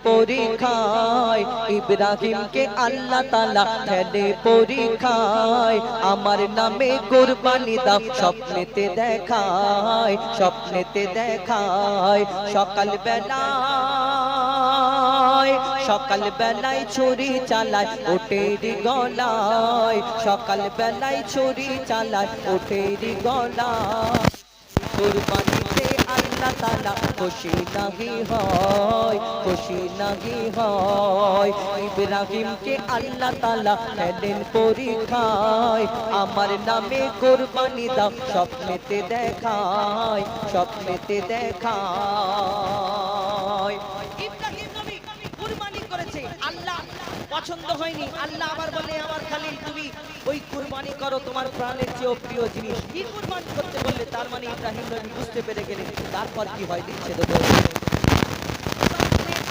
পরীক্ষায়, ইব্রাহিমকে আল্লাহ তাআলা ফেলে পরীক্ষায়। আমার নামে কুরবানি দাও, স্বপ্নেতে দেখায়, স্বপ্নেতে দেখায়। সকাল বেলায়, সকাল বেলায় ছুরি চালায় ওটেরি গলায়, সকাল বেলায় ছুরি চালায় ওটেরি গলায়। কুরবানিতে আল্লাহ তাআলা খুশি নাহি হয়, খুশি নাহি হয়। ইব্রাহিমকে আল্লাহ তাআলা ফেলেন পরীক্ষায়। আমার নামে কুরবানি দাও, স্বপ্নেতে দেখায়, স্বপ্নেতে দেখায়। ইব্রাহিম নবী কুরবানি করেছে, আল্লাহ পছন্দ হয়নি। আল্লাহ আবার বলে, আমার খালিল তুমি ওই কুরবানি করো তোমার প্রাণের চেয়ে প্রিয় জিনিস। কি কুরবানি করতে বললে? তার মানে ইব্রাহিম নবী বুঝতে পেরে গেলেন। তারপর কি হয় দিচ্ছে দেখো।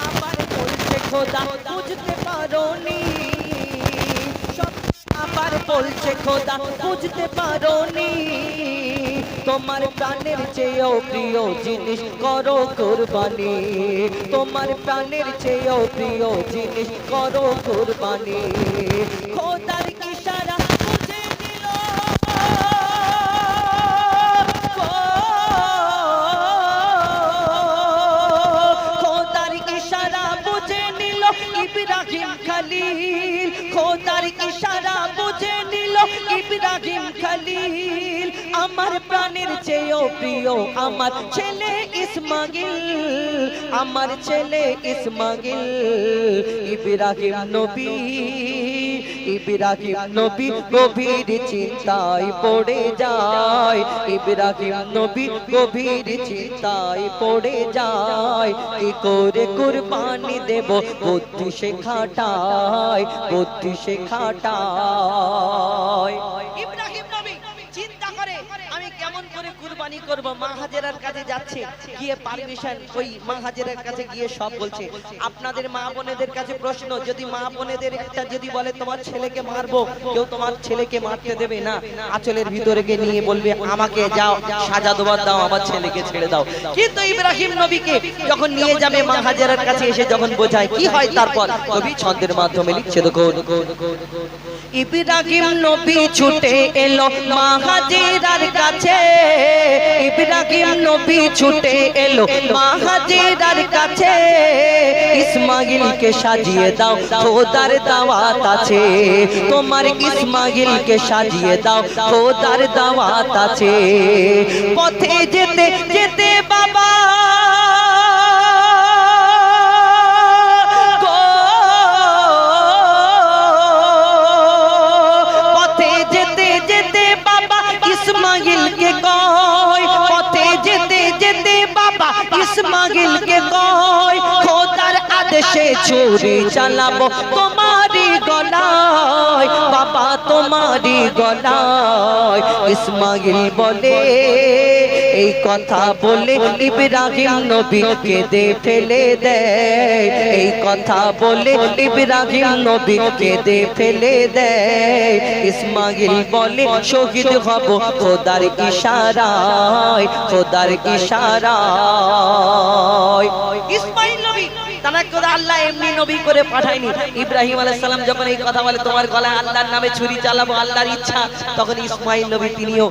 আবার বলছে খোদা বুঝতে পারোনি, আবার বলছে খোদা বুঝতে পারোনি, তোমার প্রাণের চেয়েও প্রিয় জিনিস করো কুরবানি, তোমার প্রাণের চেয়েও প্রিয় জিনিস করো কুরবানি। খোদার ইশারা বুঝে নিল, খোদার ইশারা বুঝে নিল ইব্রাহিম খলিল, খোদার ইশারা বুঝে নিল ইব্রাহিম খলিল। আমার প্রাণের চেয়েও প্রিয় আমার ছেলে ইসমাইল, আমার ছেলে ইসমাইল। ইব্রাহিম নবী, ইব্রাহিম নবী গভীর চিন্তায় পড়ে যায়, ইব্রাহিম নবী গভীর চিন্তায় পড়ে যায়। কি করে কুরবানি দেব বুদ্ধি সে খাটায়, বুদ্ধি সে খাটায়। ইব্রাহিম নবী চিন্তা করে আমি কেমন করে কুরবানি করব। মা হাজেরার কাছে যাচ্ছে, গিয়ে পারমিশন ওই মা হাজেরার কাছে গিয়ে সব বলছে। আপনাদের মা বোনেদের কাছে প্রশ্ন, যদি মা বোনেদের একটা যদি বলে তোমার ছেলেকে মারবো, কেউ তোমার ছেলেকে মারতে দেবে না। আঁচলের ভিতরে গিয়ে নিয়ে বলবে আমাকে যাও সাজা দোবার দাও, আমার ছেলেকে ছেড়ে দাও। কিন্তু ইব্রাহিম নবীকে যখন নিয়ে যাবে মা হাজেরার কাছে, এসে যখন বোঝায় কি হয় তারপর কবি ছন্দের মাধ্যমে লিখছে দেখো। ইব্রাহিম নবী ছুটে এলো মা হাজেরার কাছে, ইব্রাহিম নবী ছুটে এলো মা হাজেরার কাছে। ইসমাইলকে সাজিয়ে দাও খোদার দাওয়াত আছে, তোমার ইসমাইলকে সাজিয়ে দাও খোদার দাওয়াত আছে। পথে যেতে যেতে বাবা ইসমাইলকে কয় খোদার আদেশে ছুরি চালাবো তোমারি গলায়, বাবা তোমারি গলায়। ইসমাইল বলে এই কথা বলে ইব্রাহিম নবী কেঁদে ফেলে দেয়, এই কথা বলে ইব্রাহিম নবী কেঁদে ফেলে দেয়। ইসমাইল বলে শহীদ হব খোদার ইশারায়, খোদার ইশারায়। ইসমাইল নবী তারা করে আল্লাহ এমনি নবী করে পাঠায়নি। ইব্রাহিম আলাইহিস সালাম যখন এই কথা বলে তোমার গলায় আল্লাহর নামে ছুরি চালাবো আল্লাহর ইচ্ছা, তখন ইসমাইল নবী তিনিও